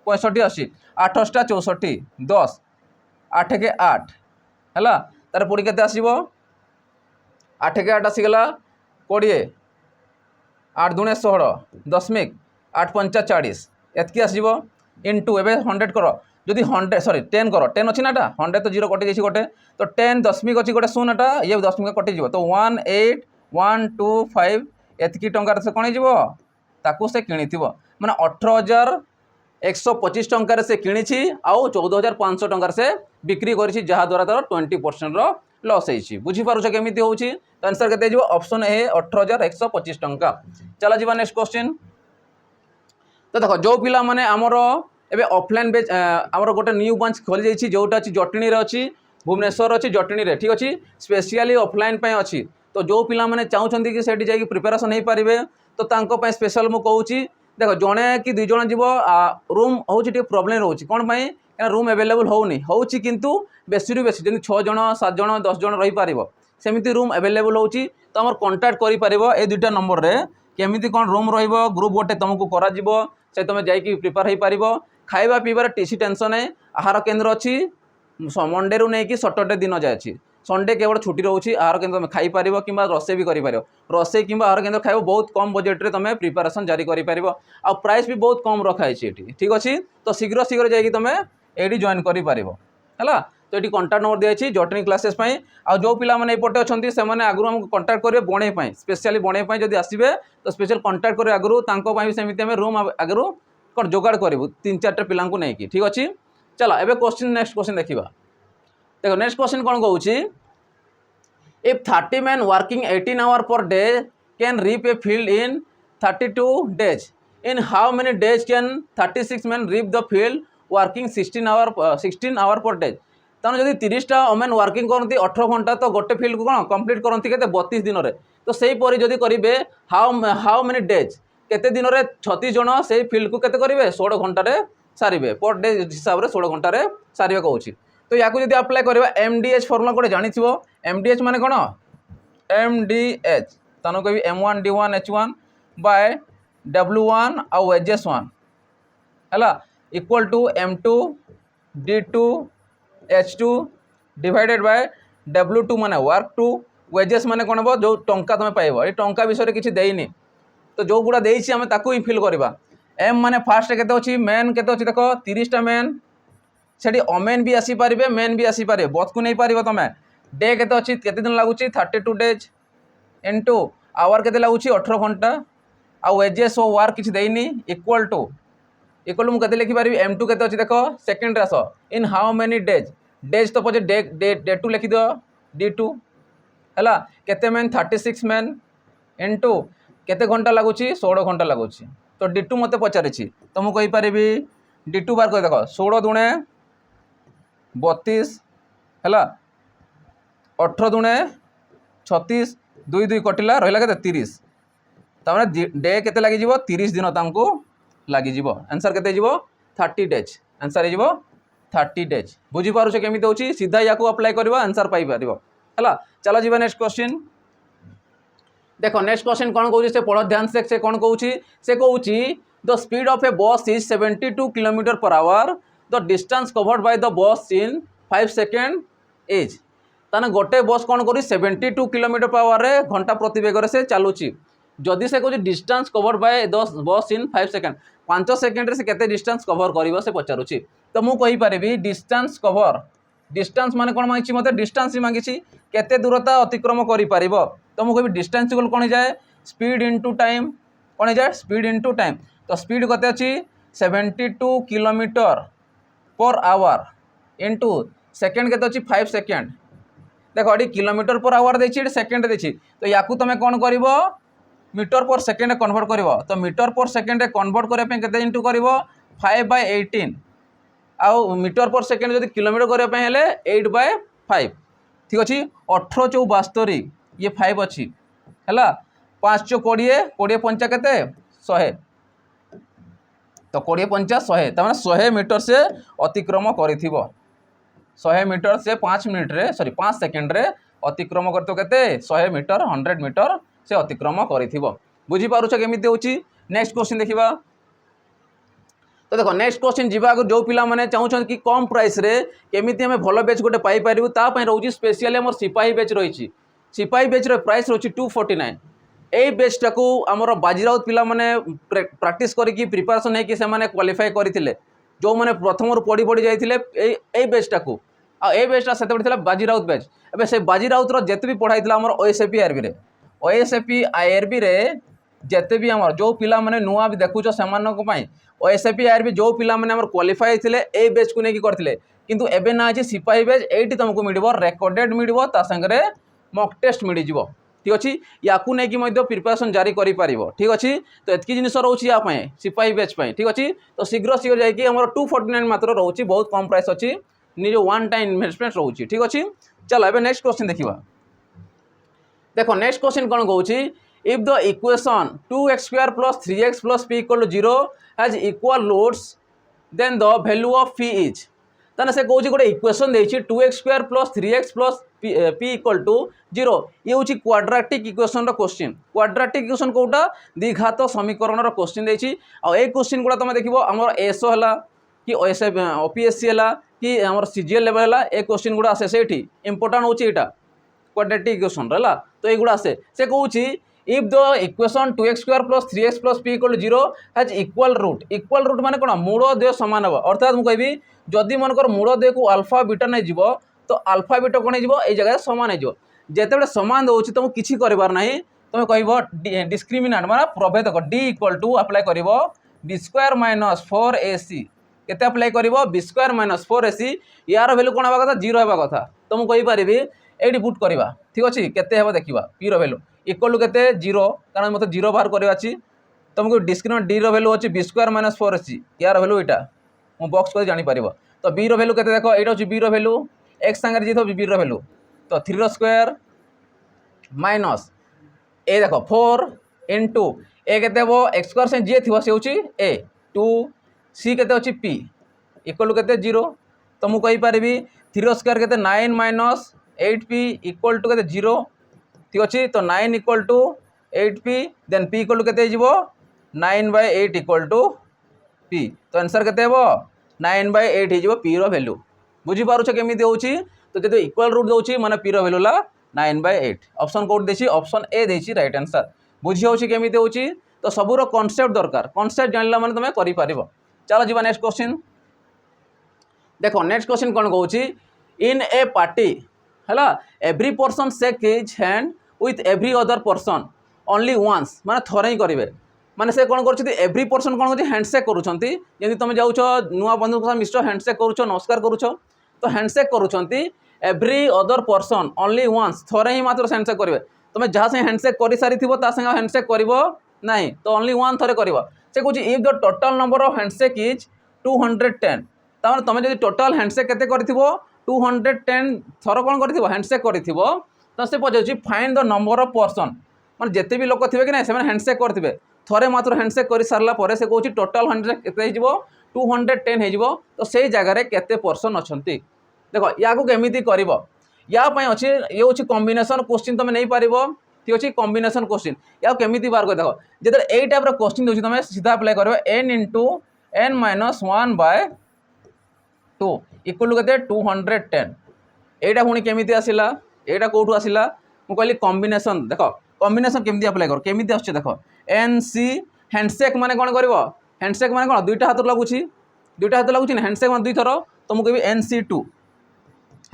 65 80 8 टा 64 10 8 के 8 है तार पुणी केते आसीबो 8 के 8 आसीगला 20 8 दुणे 16 दशमिक 8 पंचा 40 एतकी आसो इंटू एवं 100 कर जदि 100 सॉरी 10 कर 10 अच्छी ना 100 तो 0 कटि जाइए गोटे तो 10 दशमिक अच्छी गोटे शून्यटा ये दशमिक कटिज तो 18125 एतकी टंकार से कौन हो से किणी मैंने 18,125 टंकार से किणी आउ 14,500 टंकार से बिक्री करी जहाद्वारा तार 20% लॉस होती बुझीपार केमी हो आंसर के ऑप्शन ए 18,125 टंका। चला जा नेक्स्ट क्वेश्चन। तो देख जो पिला माने आमर एबे ऑफलाइन बेच आमर गोटे न्यू ब्रांच खोली जाइए जोटा अच्छी जटणी अच्छी भुवनेश्वर अच्छी जटणी ठीक अच्छी स्पेशली ऑफलाइन अच्छी तो जो पिला माने चाहूँगी कि सेठी जाइए प्रिपेरेसन हो पारे तो तांको स्पेशल मु कहूँ देख जड़े कि दुई जन जीव रूम हूँ प्रोब्लेम रोचे कौन पाई रूम एवेलेबल होनी होची किंतु बेसी रु बेसी जमी 6 जन 7 जन 10 जन रही पार सेमती रूम एवेलेबल होची तो आम कंटाक्ट कर ए दुईटा नंबर रे केमिति कौन रूम रहिबो ग्रुप गोटे तुमको करा जीवो से तुम जाइए प्रिपेयर हो पार खाଇବା ପିଇବାର टीसी टेंशन है आहार केन्द्र अच्छी मंडे रू नहीं कि सैटरडे दिन जाए अच्छी संडे केवल छुट्टी रोचे आहार केन्द्र तुम खाईपर कि रोसे भी कर रोसे कि आहार केन्द्र खाइब बहुत कम बजेट रे तुम प्रिपेरेसन जारी कर आ प्राइस भी बहुत कम रखाई ठीक अच्छे तो शीघ्र शीघ्र जाकि तुम ये जॉइन कर तो ये कंटाक्ट नंबर दिखाई जटनी क्लासेस आ जो पिला माने एपटे अच्छे से आगु आमको कंटाक्ट करेंगे बणे स्पेशली बणे जब आसबे तो स्पेशल कंटाक्ट करेंगे आगु सेमती आम रूम आगु कौन जोगाड़ करूँ 3-4 पिला नहीं ठीक अच्छे। चलो एवं क्वेश्चन नेक्स्ट क्वेश्चन देखा देखो नेक्स्ट क्वेश्चन कौन कहूँ if 30 men working 18 hours per day can reap a field in 32 days in how many days can 36 men reap the field working 16 hour per day ताने जदि 30टा ओमेन वर्किंग करती 18 घंटा तो गोटे फील्ड को कौन कंप्लीट करती के 32 दिन में तो सही परी जदि करेंगे हाउ मेनी डेज केते दिन में 36 जन से फील्ड को केते करेंगे 16 घंटे सारे पर डे हिसाब से 16 घंटे सारे कहूँ तो या अप्लाई करवा MDH फर्मुला गोटे जानी MDH माने कौन MDH तानो कह M1D1H1 बाय W1 आउ HS1 है equal to M2D2 H2 divided by W2 माने वर्क 2 वेजेस माने कौन हम जो टंका तुम पाइब ये टंका विषय किसी देनी तो जो गुड़ा देसी आम ताकू ही फिल करवा एम माने फास्ट केते अच्छी मेन केते अच्छी देख 30टा मेन से ओमेन भी आसीपारे मेन भी आसीपारे बथ को नहीं पार तुम डे केते अच्छी केते दिन लगुच 32 डेज इनटू आवर केते लगुच 18 घंटा आ वेजेस और वर्क किसी देनी इक्वल टू मुझे लिखि पारि M2 केते अच्छी देख सेकेंड आस इन हाउ मेनी डेज तो पचे डे टू लिखिद D2 है केते मेन 36 मेन इनटू केते घंटा लगुच 16 घंटा लगुच तो D2 मत पचारि तो मुझे कहींपारि D2 बार कर देख 16 दुणे 32 है 18 दुणे 36 2 2 कटिला रहा के 30 तमें डे केते लगी 30 दिन तांको लगी आंसर केते 30 डेज आंसर हो 30 डेज बुझीपार केमी हो सीधा या अप्लाई करवा आंसर पाइपर है। चलो जी नेक्स्ट क्वेश्चन देखो नेक्स्ट क्वेश्चन कौन कहूँ से पढ़ ध्यान से कौन कहूँ से कहूँ द स्पीड ऑफ ए बस is 72 km/h the distance covered by the bus in 5 second is ताने गोटे बस कौन कर 72 km/h रे घंटा प्रति बेगर से चलुची जदि से कहूँ distance covered by the bus in 5 second 5 second से केते डिस्टेंस कवर कर से पचारुची तो मुझे कहींपारि डिस्टेंस कवर डिस्टेंस माने कौन मांगी मत डिस्टेंस ही मांगी केते दूरता अतिक्रम कर तो मुझे कह डिस्टेंस इक्वल कौन जाए स्पीड इनटू टाइम कौन जाए स्पीड इनटू टाइम तो स्पीड कते अच्छी 72 km/h इनटू सेकेंड केते अच्छी 5 सेकेंड देख ये km/h देखिए सेकेंड देखिए तो या तुम कौन कर मीटर पर सेकेंड कन्वर्ट कर तो मीटर पर सेकेंड कन्वर्ट करने के इंटू कर 5/18 आउ मीटर पर सेकेंड जब किलोमीटर करने 8/5 ठीक अच्छे 18 × 72 ये 5 अच्छी है 5 × 20 20 पंचा केते 100 तो 20 पंचा 100 तमें 100 मीटर से अतिक्रम कर 100 मीटर से 5 मिनट रे सॉरी 5 सेकेंड रे अतिक्रम करते केते 100 मीटर 100 मीटर से अतिक्रम कर बुझीपार केमी हो। नेक्स्ट क्वेश्चन देखा तो देखो नेक्स्ट क्वेश्चन जीवा आगे जो पिला माने चाहूँ कि कम प्राइस रे केमिति हमें भल बेच गोटे पाइपर रोचे स्पेशली आम सिपाही बेच रही सिपाही बेच प्राइस रोचे 249 এই বেচটাକୁ ଆମର ବାଜିରାଉତ ପିଲାମାନେ ପ୍ରାକ୍ଟିସ୍ କରିକି ପ୍ରିପାରେସନ୍ ହେଇକି ସେମାନେ କ୍ୱାଲିଫାଏ କରିଥିଲେ, ଯେଉଁମାନେ ପ୍ରଥମରୁ ପଢ଼ି ପଢ଼ି ଯାଇଥିଲେ এই ବେଚଟାକୁ। ଆଉ এই ବେଚଟା ସେତେବେଳେ ଥିଲା ବାଜିରାଉତ ବେଚ୍। ଏବେ ସେ ବାଜିରାଉତର ଯେତେ ବି ପଢ଼ା ହେଇଥିଲା ଆମର OSAP IRBରେ, OSAP IRBରେ ଯେତେ ବି ଆମର ଯେଉଁ ପିଲାମାନେ ନୂଆ ବି ଦେଖୁଛ ସେମାନଙ୍କ ପାଇଁ OSAP IRB ଯେଉଁ ପିଲାମାନେ ଆମର କ୍ୱାଲିଫାଏ ହେଇଥିଲେ এই ବେଚ୍କୁ ନେଇକି କରିଥିଲେ। କିନ୍ତୁ ଏବେ ନା ଅଛି ସିପାହୀ ବେଚ୍, এইଠି ତୁମକୁ ମିଳିବ ରେକର୍ଡେଡ଼ ମିଳିବ, ତା ସାଙ୍ଗରେ ମକ୍ ଟେଷ୍ଟ ମିଳିଯିବ। ঠিক ଅଛି, ইয়াକୁ ନେଇକି ମଧ୍ୟ ପ୍ରିପାରେସନ୍ ଜାରି କରିପାରିବ। ଠିକ୍ ଅଛି, ତ ଏତିକି ଜିନିଷ ରହୁଛି ୟା ପାଇଁ ସିପାହୀ ବେଚ୍ ପାଇଁ। ଠିକ୍ ଅଛି, ତ ଶୀଘ୍ର ଯାଇକି ଆମର 249 ମାତ୍ର ରହୁଛି, ବହୁତ କମ୍ ପ୍ରାଇସ୍ ଅଛି, ନିଜ ୱାନ୍ ଟାଇମ୍ ଇନଭେଷ୍ଟମେଣ୍ଟ ରହୁଛି। ଠିକ୍ ଅଛି, ଚାଲ ଏବେ ନେକ୍ସଟ କ୍ୱେଶ୍ଚିନ୍ ଦେଖିବା। ଦେଖ ନେକ୍ସଟ କ୍ୱେଶ୍ଚିନ୍ କ'ଣ କହୁଛି, if the equation 2x² plus 3x plus p equal to 0 has equal roots then the value of p is। ତାହେଲେ ସେ କହୁଛି ଗୋଟେ ଇକ୍ୱେସନ୍ ଦେଇଛି 2x² plus 3x plus p equal to 0। ଇଏ ହେଉଛି କ୍ୱାଡ୍ରାଟିକ୍ ଇକ୍ୱେସନ୍ର କ୍ୱେଶ୍ଚିନ୍। କ୍ୱାଡ୍ରାଟିକ୍ ଇକ୍ୱେସନ୍ କେଉଁଟା, ଦ୍ୱିଘାତ ସମୀକରଣର କ୍ୱେଶ୍ଚିନ୍ ଦେଇଛି। ଆଉ এই କ୍ୱେଶ୍ଚିନ୍ ଗୁଡ଼ା ତୁମେ ଦେଖିବ ଆମର ଏସ୍ଓ ହେଲା କି OPSC ହେଲା କି ଆମର CGL ଲେଭେଲ୍ ହେଲା, ଏ କ୍ୱେଶ୍ଚିନ୍ ଗୁଡ଼ା ଆସେ ସେଇଠି। ଇମ୍ପୋର୍ଟାଣ୍ଟ ହେଉଛି ଏଇଟା କ୍ୱାଡ୍ରାଟିକ୍ ଇକ୍ୱେସନ୍ର ହେଲା, ତ এইগুলো ଆସେ। ସେ କହୁଛି if the equation 2x² plus 3x plus p equal to 0 has equal root। equal root ମାନେ କ'ଣ, ମୂଳ ଦ୍ୱୟ ସମାନ ହେବ। ଅର୍ଥାତ୍ ମୁଁ କହିବି ଯଦି ମନେକର ମୂଳ ଦ୍ୱୟକୁ ଆଲଫା ବିଟା ନେଇଯିବ ତ ଆଲଫା ବିଟା କ'ଣ ହେଇଯିବ, ଏଇ ଜାଗାରେ ସମାନ ହେଇଯିବ। ଯେତେବେଳେ ସମାନ ଦେଉଛି ତୁମକୁ କିଛି କରିବାର ନାହିଁ, ତୁମେ କହିବ ଡିସ୍କ୍ରିମିନାଣ୍ଟ ମାନେ ପ୍ରଭେଦକ d ଇକ୍ୱାଲ୍ ଟୁ ଆପ୍ଲାଏ କରିବ b² - 4ac। କେତେ ଆପ୍ଲାଏ କରିବ, b² - 4ac। ୟାର ଭ୍ୟାଲୁ କ'ଣ ହେବା କଥା, 0 ହେବା କଥା। ତ ମୁଁ କହିପାରିବି এইটি পুট করা। ঠিক আছে, কেতে হব দেখা পির ভ্যালু ইকুয়াল টু কেতে 0, কারণ মতো 0 বাহার করা আছে। তোমাকে ডিসক্রিমিনান্ট ডি ভ্যালু হচ্ছে b² - 4ac, ইয়ার ভ্যালু এটা মু বক্স করে জাঁপার। তো বির ভ্যালু কেতে দেখ, এইটা হচ্ছে বির ভ্যালু, এক্স সাংরে যে বির ভ্যালু, তো 3² মাইনস এ দেখ 4 ইন্টু এ কেতে হব x² সাথে যে থাকবে সে হচ্ছে a 2 c কেতে হচ্ছে p ইকুয়াল টু কেতে 0। তো মু কইপারিবি 3² কেতে 9 মাইনস 8p ইকুয়াল টু কেতে 0। ঠিক আছে, তো 9 equal to 8p then p equal to কেতে হইব 9/8 ইকুয়াল টু p। তো आंसर কেতে হব 9/8 হইব p র ভ্যালু। বুঝি পারুছ কেমিতি হଉଛି, তো যদি ইকুয়াল রুট দଉଛି মানে p র ভ্যালু লা 9/8। অপশন কোড দেছি, অপশন এ দেছি রাইট आंसर। বুঝি হଉଛି কেমিতি হଉଛି, তো সবুর কনসেপ্ট দরকার, কনসেপ্ট জানলা মানে তুমি করি পারিব। চলো ଯିବା নেক্সট क्वेश्चन। দেখো নেক্সট क्वेश्चन কোন কହୁଛି, ইন এ পার্টি ହେଲା every person shake his hand with every other person only once, মানে থরে হি করবে। মানে সে কোণ করছেন, এভ্রি পর্সন কোণ করছে হ্যান্ডশেକ୍ করুচ্ছেন। যেমনি তুমি যাচ্ছ নূয়া বন্ধু সহ মিশ্র হ্যান্ডশেକ୍ করুছ, নমস্কার করুছ, তো হ্যান্ডশেକ୍ করুচ্ছেন। Every other person only once, থরে হি মাত্র হ্যান্ডশেক করবে। তুমি যা সাথে হ্যান্ডশেক করে সারি তা সাথে হ্যান্ডশেক করব না, তো অনলি ওয়ান থরে করব। সে কହୁଛି if the total number of handshake is 210, তার মানে তুমি যদি টোটাল হ্যান্ডশেক কেতে করিথিব 210 থর কোণ করিথিব হ্যান্ডশেক করিথিব, তো সে পচারুଛି find the number of person, মানে যেতে বি লোক থিবে কি না সেমানে হ্যান্ডশেক করথিবে, থরে মাত্র হ্যান্ডশেক করে সারলা পরে সে কହୁଛି টোটাল হ্যান্ডশেক কেতে হইଯିব 210 হইଯିব। তো সেই জায়গায় কেতে পর্সন অছন্তি। দেখ ইয়াকু কেমিতি করিব, या पाई अच्छे ये हूँ कॉम्बिनेशन क्वेश्चन तुम नहीं पार। ठीक अच्छे, कॉम्बिनेशन क्वेश्चन या केमी बाहर कर देख, जो यही टाइप क्वेश्चन दूसरी तुम सीधा अप्लाई कर n into n - 1/2 equal to के 210। यहाँ पुणी केमी आसला, यहाँ कौटू आसला, मुझे कहली कॉम्बिनेशन। देख कॉम्बिनेशन केमी अप्लाई कर, केमी आस देख NC हैंडशेक माने कौन कर, हैंडशेक माने कौन दुईटा हाथ लगुच, दुईटा हाथ लगुच ना, हैंडशेक माने दुई थर, तो मुझे कह NC2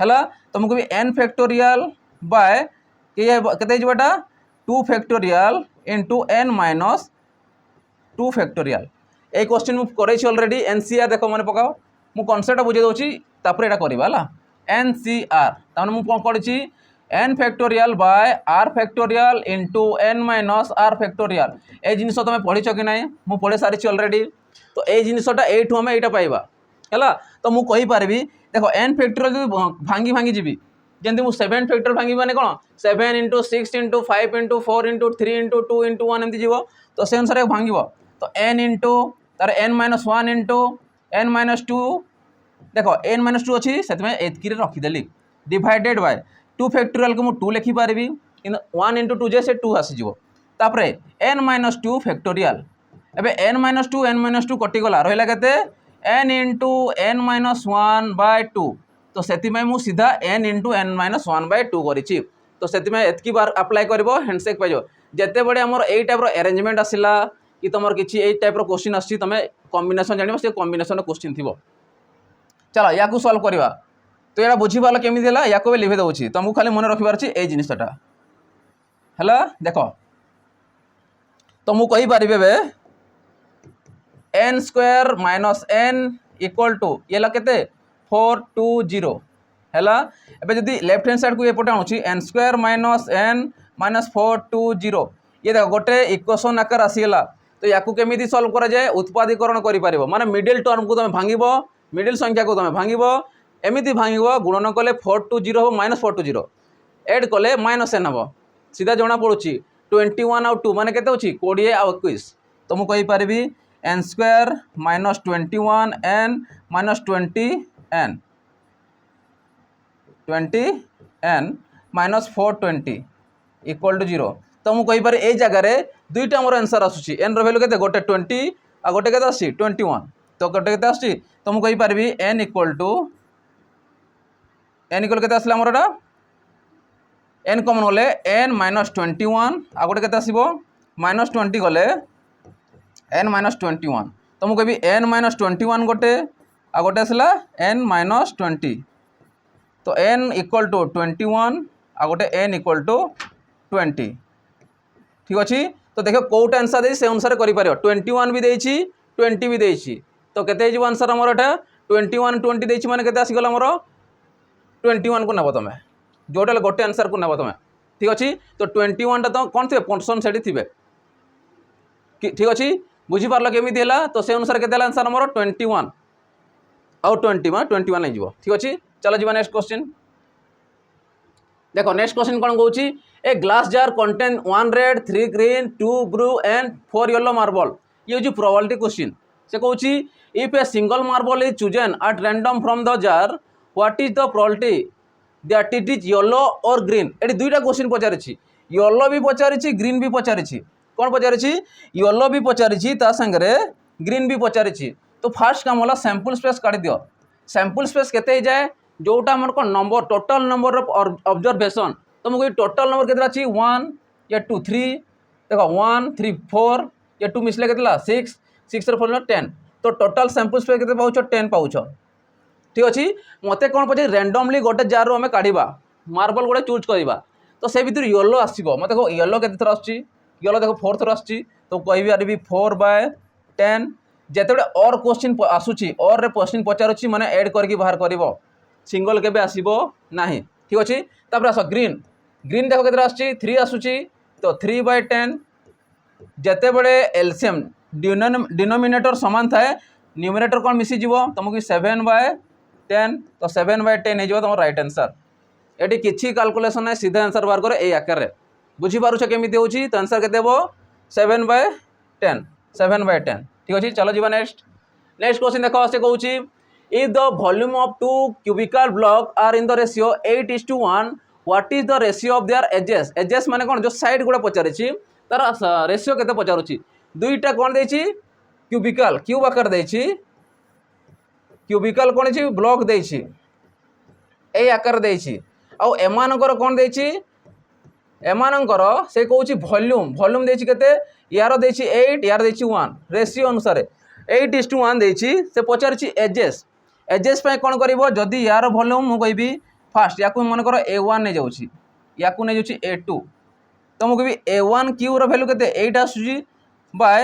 है, तो मुझे n फैक्टोरियल बाय के 2 फैक्टोरियल इंटू n - 2 फैक्टोरियल। ये क्वेश्चन मुझे करई अलरेडी। NCR देख मन पकाओ, मु कनसेप्ट बुझे दूसरी तापर यहाँ करवा NCR तमें मुझे कौन पढ़ी n factorial by r factorial into n - r factorial. ये जिनस तुम पढ़ीच कि ना, मुझे पढ़ी सारी अलरेडी। तो ये जिनसटा यू आम यहाँ पाइबा है, तो मुझे कहीपरि देख n फैक्टोरियल जो भांगी भांगी जी, जमी मुझे 7 फैक्टोरियल भांगी मैंने कौन 7 × 6 × 5 × 4 × 3 × 2 × 1 एमती जीव, तो से अनुसार भांग। तो n इंटू तार n - 1 इंटू n - 2, देख n - 2 अच्छी से एतकी रखीदेली डिवाइडेड बाय 2 फैक्टोरियल को मुझे 2 लिखिपारि, 1 × 2 जे से 2 आसीज। तापर n - 2 फैक्टोरियल, एबे n - 2 n - 2 कटिगला, रहा के n इंटू n - 1/2। तो से मुझे सीधा n इंटू n - 1/2 करी। तो से एतकी बार अप्लाई कर हैंडसेक पाइज जिते बड़े आमर यही टाइप अरेंजमेंट आसला कि तुम किसी यही टाइप क्वेश्चन आसी तुम कॉम्बिनेशन जान से कॉम्बिनेशन क्वेश्चन थी। चलो या सल्व करवा तो यहाँ बुझीपार केमी है या लिखी दूसरी तुमको खाली मन रखिबार अच्छी यही जिनटा है। देख तो मुझे कहीपर N square minus N equal to ये के 420 है। एवं जब लेफ्ट हैंड साइड को एपटे आणुची N square minus N minus 420 ये देख गोटे इक्वेशन आकार आसीगला। तो या केमी सल्व कर जाए उत्पादीकरण कर माने मिडिल टर्म को तुम भांग मिडिल संख्या को तुम भांग एमती भांग गुणन कले 420 हम माइनस 420 एड कले माइनस एन हम सीधा जना पड़ी 21 आउ 2 माने केते होची 20 आउ 21। तो मुझे कहीपरि N square minus 21 N minus 20 N minus 420 equal to 0। तो मुझे कहीपर ये जगार दुईटा मोर आंसर आसूँ एन रैल्यू के गोटे 20 आ गोटे के 21 तो गोटे के आसूँ तो मुझे कहीपर एन इक्वल के आसला मोर एन कमन गले एन माइनस 21 आ गोटे के आसो माइनस 20 गले एन माइनस 21 तो मुझे कही एन माइनस 21 गोटे आ गोटे आसला एन माइनस 20 तो एन इक्वल टू 21 आ गोटे एन इक्वल टू 20 ठीक अच्छे। तो देख कौटा आंसर दे से अनुसार कर 21 भी देछि 20 भी देछि तो केते हो आंसर आमर एटा 21 20 देछि माने केते आसीगला आमर 21 को नब तुम जोटा गोटे आंसर को नब तुम ठीक अच्छे। तो 21 टा तो कौन थे पर्सन से थे ठीक अच्छे बुझीपार केमी है तो से अनुसार के आंसर आमर 21 आउ 20 21 नहीं ठीक अच्छे। चलो जी नेक्स्ट क्वेश्चन देखो नेक्स्ट क्वेश्चन कौन कौन a glass jar contain 1 red 3 green 2 blue and 4 yellow marble ये हूँ प्रोबेबिलिटी क्वेश्चन से कौन if a single marble is chosen at random from the jar what is the probability that it is yellow और ग्रीन। ये दुईटा क्वेश्चन पचारि येलो भी पचारि ग्रीन भी पचारि कौन पचारि येलो भी पचारि सांगे ग्रीन भी पचारि। तो फास्ट काम होला सैंपल स्पेस काढ़ी दियो सैंपल स्पेस केते जाए जोटा आम कौन number total number of observation तो मुझे टोटाल नंबर केते अच्छी 1 या 2 3 देखो 1 3 4 या 2 मिसले के 6 6 4 10 तो टोटाल सैंपल स्पेस केते पाउछ 10 पाउछ ठीक अच्छे। मते कौन पचे रैंडमली गोटे जार आम काढ़ा मार्बल गोटे चूज करवा तो से भर येलो आसो मत देखो येलो के थर आसो येलो देखो 4 थर आसो तो कही 4/10 जिते और क्वेश्चन आसूची और रे क्वेश्चन पचारुची माने ऐड करके बाहर कर सिंगल के आसो ना ठीक अच्छे। तापर आस ग्रीन ग्रीन देखो के आसूँ 3 आसूची तो 3/10 जिते बड़े एलसीएम डिनोमिनेटर सामान थाए न्यूमिनेटर कौन मिसीज तुमको 7/10 तो 7/10 हो तुम राइट आंसर ये किसी कैलकुलेशन ना सीधा आंसर बाहर कर ये आकार बुझीपार केमी हो तो आंसर के 7/10 ठीक अच्छे। चलो जी नेक्स्ट क्वेश्चन देखो से कौन if the volume of 2 cubical block are in the ratio 8:1 what is the ratio of their edges edges माने कौन जो साइड गुड़ा पचारि तार रेशियो केते पचारुची दुईटा कौन देछि क्यूबिकल क्यूब आकार देछि क्यूबिकल कौन है ब्लॉक देछि ए आकार देछि आउ एमानकर कौन देछि एमानकर से कहूँ वॉल्यूम वॉल्यूम देछि केते यार देछि 8 यार देछि 1 रेशियो अनुसार 8:1 देछि से पचारि एजेस एजेस पे कौन करिवो जदि यार वॉल्यूम मु कहबी फास्ट या मन कर A1 नहीं जाउछि या नहीं जाउछि A2 तो मु कहबी A1 क्यू रो वैल्यू केते 8 आसुछि बाय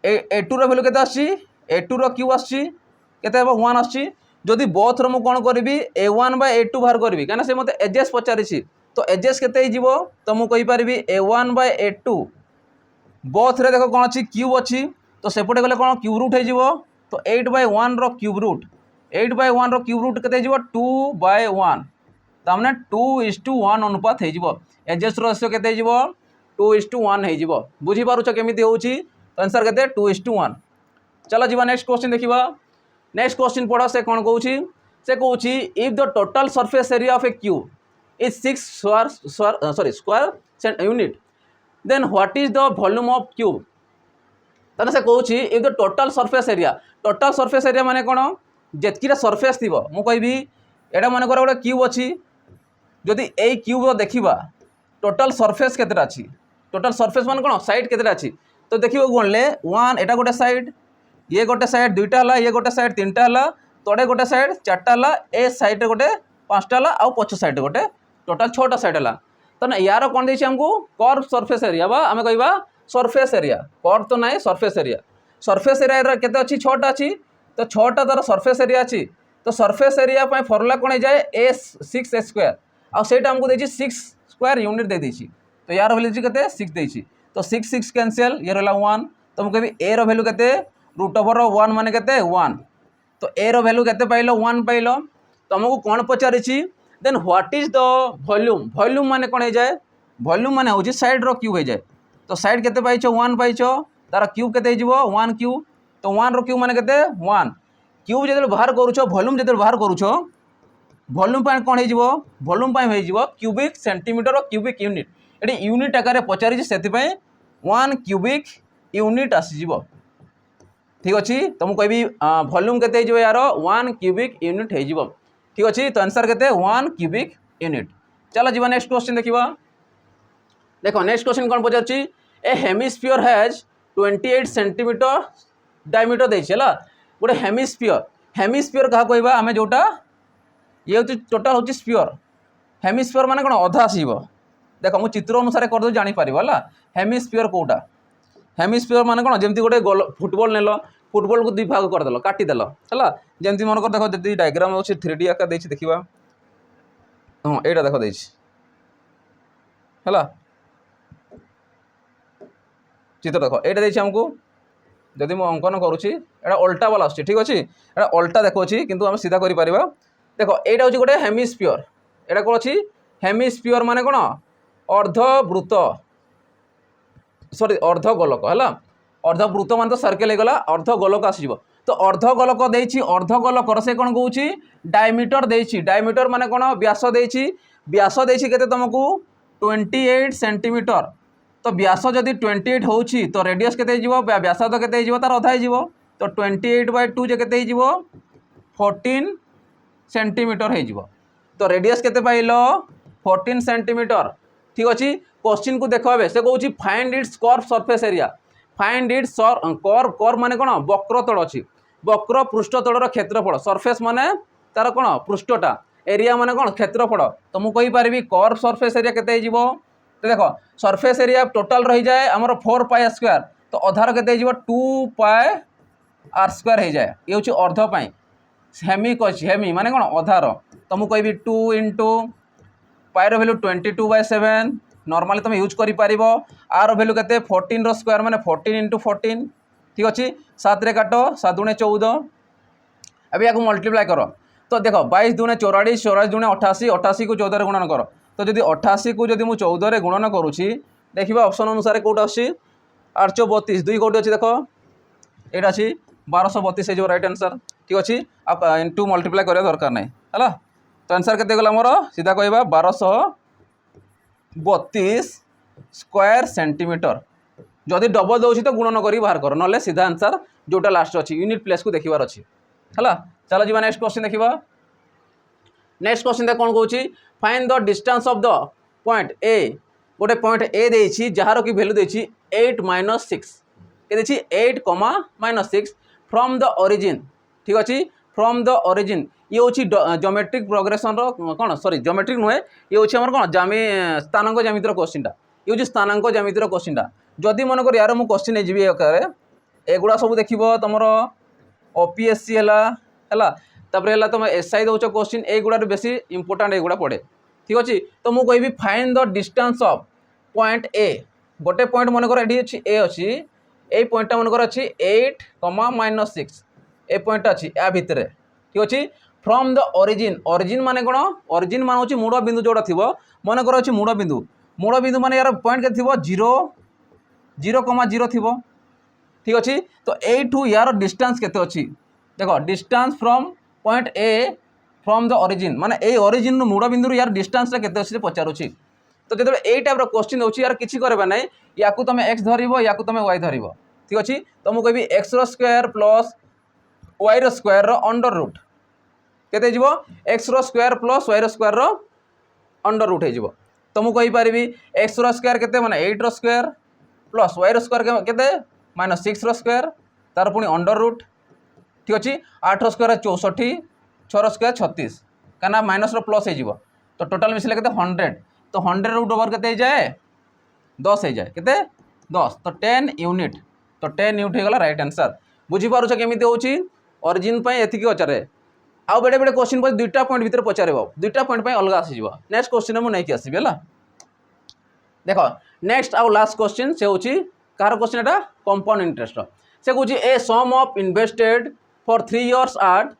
A2 रो वैल्यू केते आसुछि A2 रो क्यू आसुछि केते हेबो 1 आसुछि जदि बोथ रो मु कोन करबी A1 बाय A2 बाहर करबी काना से मते एजेस पचारिछि तो एजेस केते हिजिवो तो मु कहि परबी A1 बाय A2 बोथ रे देखो कोन अछि क्यूब अछि तो सेपटे गले कोन क्यूब रूट हिजिवो तो 8/1 रो क्यूब रूट 8/1 रो क्यूब रूट केते हिजिवो 2/1 तामने 2:1 अनुपात हिजिवो एजेस रो रेशियो केते हिजिवो 2:1 हिजिवो बुझी पारुछ केमिति होउछि तो आंसर केते 2:1। चलो जीवा नेक्स्ट क्वेश्चन देखिबा नेक्स्ट क्वेश्चन पढ़ो से कौन कहूँ if the total surface area of a cube is 6 square unit then what is the volume of cube ताने से कहूँ if the total surface area माने कौन जेतकीरा सरफेस थी मु कहबी एटा मन कर गोटे क्यूब अच्छी जदि यही क्यूब देखा टोटल सरफेस केतेटा अछि टोटल सरफेस मान कोन साइड केतेटा अछि तो देखिबो गणले 1 एटा गोटे साइड ये गोटे साइड दुईटा हला ये गोटे साइड तीनटा हला तोड़े गोटे साइड चारटा हला ए साइड गोटे पांचटा हला आ पछ साइड गोटे टोटल छटा साइड हला तो ना यार कोन देछि हमको कर्व सरफेस एरिया बा आमे कहबा सरफेस एरिया कर्व तो नाही सरफेस एरिया रे केते अछि छटा अछि तो छटा तार सरफेस एरिया अछि तो सरफेस एरिया पय फॉर्मूला कोन जाय a 6 स्क्वायर आ सेटा हमको देछि 6 स्क्वायर यूनिट दे देछि तो यार वैल्यू जी केते 6 देछि तो 6 कैंसिल ये रहला 1 तो हम कहबी a रो वैल्यू केते रूट ओवर 1 माने केते 1 तो a रो वैल्यू केते पाइलो 1 पाइलो तो हमको कोन पचारिछि then what is the volume माने कोन हे जाय वॉल्यूम माने होछि साइड रो क्यूब हे जाय तो साइड केते पाइछो 1 पाइछो तार क्यूब केते हिजबो 1 क्यूब तो 1 रो क्यूब माने केते 1 क्यूब जेते बाहर करूछो वॉल्यूम जेते बाहर करूछो वॉल्यूम पाए कोन हिजबो वॉल्यूम पाए हिजबो क्यूबिक सेंटीमीटर और क्यूबिक यूनिट एटी यूनिट आकार पचारिछि सेति पय 1 क्यूबिक यूनिट आसीजिवो ठीक अछि तो मु कहबी वॉल्यूम केते हिजबो यार 1 क्यूबिक यूनिट हिजबो ठीक अछि तो आंसर केते 1 क्यूबिक यूनिट चलो जीवा नेक्स्ट क्वेश्चन देखिबा देखो नेक्स्ट क्वेश्चन कोन पचारछि a hemisphere has 28 centimetre diameter देछि हला गोटे हेमिस्फीयर कहा कहबा आमे जोटा ये होछि टोटल होछि हेमिस्फीयर माने कोन अधा आसीबो देखो मु चित्र अनुसार कर दो जानि पारिबो हला हेमिस्फीयर कोटा हेमिस्फीयर माने कोन जेमति गोटे फुटबॉल नेलो फुटबॉल को दुई भाग कर देलो काटी देलो हला जेमति मन कर देखो जति डायग्राम होछि 3D आकार देछि देखिबा हां एटा देखो देछि हला चित्र देखो एटा देछि हमको जदि मु अंकन करूछि एटा उल्टा वाला आछि ठीक अछि एटा उल्टा देखो अछि किंतु हम सीधा करि परिबा देखो एटा होछि गोटे हेमिस्फीयर एटा को अछि हेमिस्फीयर माने कोन अर्धवृत्त सॉरी अर्धगोलक हला अर्धवृत्त मान तो सर्कल हेगला अर्धगोलक आसीबो तो अर्धगोलक देछि अर्धगोलकर से कोन कहउछि डायमीटर देछि डायमीटर माने कोन व्यास देछि केते तुमको 28 सेंटीमीटर तो व्यास जदि 28 होछि तो रेडियस केते हिजबो व्यास तो केते हिजबो तार आधा हिजबो तो 28/2 जे केते हिजबो 14 सेंटीमीटर हिजबो तो रेडियस केते पाइलो 14 सेंटीमीटर ठीक अछि क्वेश्चन को देखो बे से कहउछि find its curve surface area find its curve माने कोन वक्र तल अछि वक्र पृष्ठ तलर क्षेत्रफल सरफेस माने तार कोन पृष्ठटा एरिया माने कोन क्षेत्रफल तो मु कहि परिबी कर्व सरफेस एरिया केते हिजबो तो देखो सरफेस एरिया टोटल रही जाए हमर 4 पाई स्क्वायर तो अधार केते हिजबो 2 पाई आर स्क्वायर हे जाए ये होछि अर्ध पाई हेमी कछि हेमी माने कोन अधार तो मु कहबी 2 into पाई रो वैल्यू 22/7 नॉर्मली तुम यूज करि पारिबो आर वैल्यू केते 14 रो स्क्वायर माने 14 into 14 ठीक अछि 7 रे काटो 7 दूने 14 अब याको मल्टीप्लाई करो तो देखो 22 दूने 44 44 दूने 88 88 को 14 रे गुणन करो तो जदि 88 को जदि मु 14 रे गुणन करूछि देखिबा ऑप्शन अनुसार कोटा अछि 832 दुई कोटी अछि देखो एटा अछि 1232 हे जो राइट आंसर ठीक अछि अब इनटू मल्टीप्लाई करिया दरकार नै हला तो आंसर केते गला मोर सीधा कहबा 1232 स्क्वायर सेंटीमीटर जदि डबल दउछि तो गुणन करी बाहर कर नले सीधा आंसर जोटा लास्ट अछि यूनिट प्लेस को देखिबार अछि हला चलो जीवा नेक्स्ट क्वेश्चन देखिबा नेक्स्ट क्वेश्चन दे कोन कहउछि find the distance of the point A गोटे पॉइंट ए देछि जहार की वैल्यू देछि 8 - 6 के देछि 8, -6 फ्रॉम द ओरिजिन ठीक अछि फ्रॉम द ओरिजिन ये होछि ज्योमेट्रिक प्रोग्रेशन रो कोन सॉरी ज्योमेट्रिक नुहे ये होछि हमर कोन स्थानांक ज्यामितिर क्वेश्चन टा ये होछि स्थानांक ज्यामितिर क्वेश्चन टा जदि मन कर यार मु क्वेश्चन नै जिबी एकारे एगुडा सब देखिबो तमरो ओपीएससी हला तापर हला तुम एसआई दउछ क्वेश्चन एगुडा बेसी इंपोर्टेंट एगुडा पड़े ठीक अछि तो मु कहबी find the distance of point A गोटे पॉइंट मन कर एडी अछि ए अछि ए पॉइंट मन कर अछि 8, -6 ए पॉइंट अछि आ भितरे ठीक अछि फ्रॉम द ओरिजिन माने कोन ओरिजिन मान होछि मूल बिंदु जोडा थिबो मन कर अछि मूल बिंदु माने यार पॉइंट के थिबो 0, थिबो ठीक अछि तो ए टू यार डिस्टेंस केते अछि देखो distance from point A from the origin माने ए ओरिजिन नु मूल बिंदु यार डिस्टेंस केते अछि पचारुछि तो जेते ए टाइप रो क्वेश्चन होछि यार किछि करबा नै याकू तमे x धरिबो याकू तमे y धरिबो ठीक अछि तो मु कहबी x रो स्क्वायर प्लस y रो स्क्वायर रो अंडर रूट केते जिवो x रो स्क्वायर प्लस y रो स्क्वायर रो अंडर रूट हे जिवो तो मुझे कहीपरि एक्स स्क्वायर के माने 8 स्क्वायर प्लस वाई स्क्वायर के माइनस 6 स्क्वायर तार पुणी अंडर रूट ठीक अच्छे 8 स्क्वायर 64 6 स्क्वायर 36 कहीं माइनस प्लस हो तो टोटाल मिसले के 100 तो 100 रूट ओवर के जाए 10 हो जाए के 10 तो 10 यूनिट तो 10 यूनिट हो गला राइट आंसर बुझीपार केमी होची ओरिजिन एतिक पचारे आउ बेड़े बेड़े क्वेश्चन पर दुईटा पॉइंट भितर पचार दुईटा पॉइंट अलग आसीज नेक्स्ट क्वेश्चन मुझे नहीं आसबि है देख नेक्स्ट आउ लास्ट क्वेश्चन से होची कार क्वेश्चन एटा कंपाउंड इंटरेस्ट से कहूँ a sum of invested for 3 years at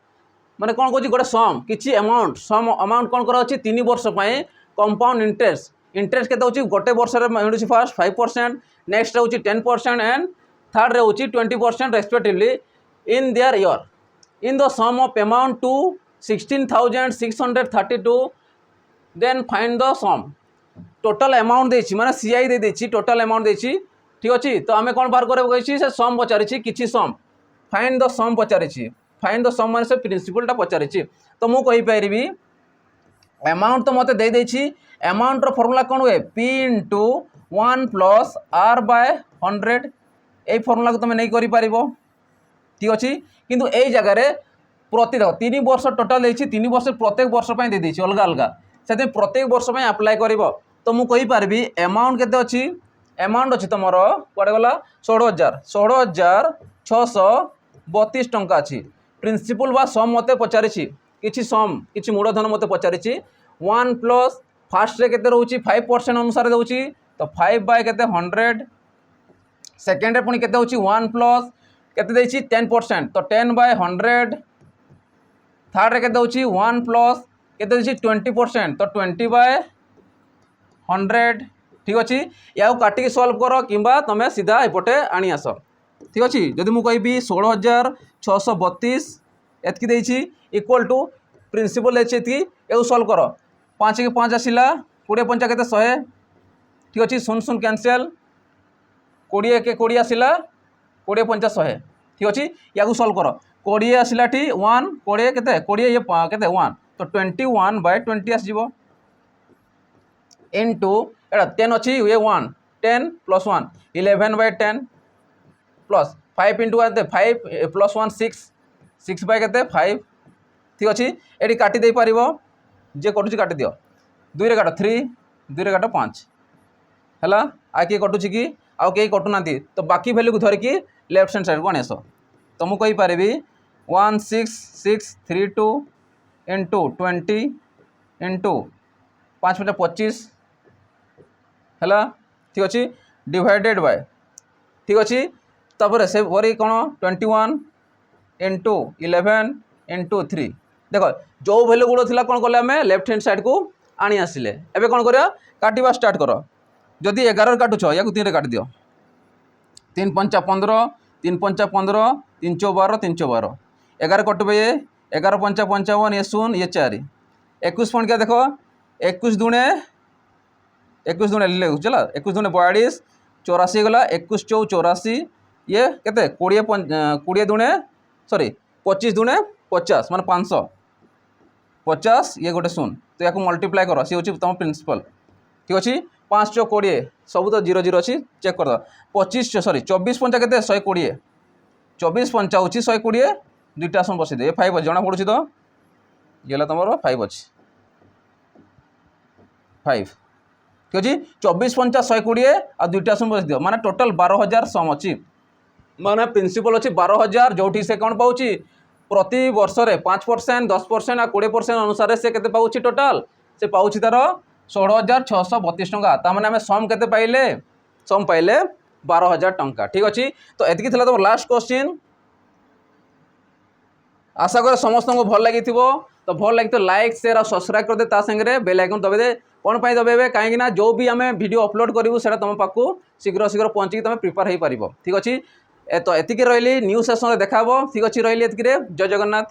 माने कौन कहूँ गोटे सम किसी अमाउंट सम अमाउंट कौन कर 3 वर्ष कंपाउंड इंटरेस्ट के होची गोटे वर्ष मिलूँ फास्ट 5% नेक्स्ट होची 10% एंड थर्ड होची 20% respectively in their year in the sum of amount to 16,632 then find the sum total amount देछि माने सीआई दे देछि टोटल अमाउंट देछि ठीक अछि तो आमे कोन बार करे कहछि से सम पचारिछि किछि सम फाइंड द सम पचारिछि फाइंड द सम माने से प्रिंसिपलटा पचारिछि तो मु कहि पारिबी अमाउंट तो मते दे देछि अमाउंट रो फार्मूला कोन हुए p * 1 + r/100 ए फार्मूला को तुम नहीं करि पारिबो ठीक अछि किंतु एई जगह रे प्रति 3 वर्ष टोटल देछि 3 वर्ष प्रत्येक वर्ष पय दे देछि अलग अलग से प्रत्येक वर्ष में अप्लाई कर तो मुझे कहीपरि अमाउंट केते अच्छी अमाउंट अच्छी तुम कड़े गला 16,632 टंका अच्छी प्रिंसिपल बा सम मते पचारि किछि सम किछि मूलधन मते पचारि 1 प्लस फास्ट रे केते रहउची 5% अनुसार दउची तो 5/100 सेकेंड रे पुणी केते होची 1 प्लस केते देछि 10% तो 10/100 थर्ड रे केते होची 1 प्लस केते देछि 20% तो 20/100 ठीक अच्छे या काटिक सल्व कर किंबा तुम सीधा एपटे आनी आस ठीक अच्छे जदि मुझे कहि 16,632 एतकी देछि इक्वल टू प्रिंसिपल देछि एउ सल्व कर 5 के 5 आसिला 20 पंचा केते 100 ठीक अच्छे 0 0 कैंसल 20 के 20 आसिला 20 पंचा 100 ठीक अच्छे या सल्व कर 20 आसिला 1 20 केते 20 ये केते 1 तो 21/20 आसजिवो इनटू एटा 10 अच्छी ये 1 10 + 1 11/10 प्लस 5 * 5 + 1 6 बाय केते 5 ठीक अच्छे ये काटी दे पारिबो जे कटुची काटी दियो 2 रे काट 3 2 रे काट 5 हैला आ के कटुची कि आ के कटुना तो बाकी वैल्यू को धरिकी लेफ्ट हैंड साइड को आनेस तो मु कहि पारिबी 16632 इंटू 20 इंटू 5 × 25 है ठीक अच्छे डिवाइडेड बाय ठीक अच्छे तापर से वरी कौन 21 इंटू 11 इंटू 3 देख जो भैल्यू गुड़ थी कौन कले आम लेफ्ट हैंड साइड को आनी आसिले एवं कौन कर काटा स्टार्ट कर जदि 11 काटुछ या 3 रे काट दियो 3 × 5 = 15 3 × 5 = 15 3 × 12 3 × 12 11 कटबे ये 11 × 5 = 55 ये 0 ये 4 21 पॉइंट क्या देखो 21 दूने चला 21 दूने 42 84 गला 21 × 4 = 84 ये केते 20 दूने सॉरी 25 दूने 50 माने 500 50 ये गोटे 0 तो या मल्टीप्लाई कर सी हूँ तुम प्रिंसिपल ठीक अच्छे 5 × 20 सब तो 0 0 अच्छी चेक कर 24 पंचा के 120 24 पंचा हूँ 120 दुईटा आसन बसई दे 5 जना पड़ू तो ये तुम 5 अच्छी 5 ठीक अच्छे 24 पंचा 120 आ दुईटा आसन बसई दियो माने टोटल 12,000 सम अच्छी माने प्रिंसिपल अच्छी 12,000 जो से कौन पाँच प्रति वर्ष रे 5% 10% आ 20% अनुसार से केते पाउछि टोटल से पाउछि तार 16,632 टंका तामाने आमे सम केते पाइले सम पाइले 12,000 टंका ठीक अच्छे तो एतिकी थिला तो लास्ट क्वेश्चन आशा कर समस्त को भल लगी तो भल लगी तो लाइक शेयर और सब्सक्राइब कर दे ता संगे बेल आइकन दबे दे कौन पाई दबेबे कहीं ना जो भी आम वीडियो अपलोड करूँ से तुम पाखु शीघ्र शीघ्र पहुँची तुम प्रिपेयर हो पार ठीक अच्छे तो एतिकी रही न्यू सेसन देखा ठीक अच्छे रही जय जगन्नाथ।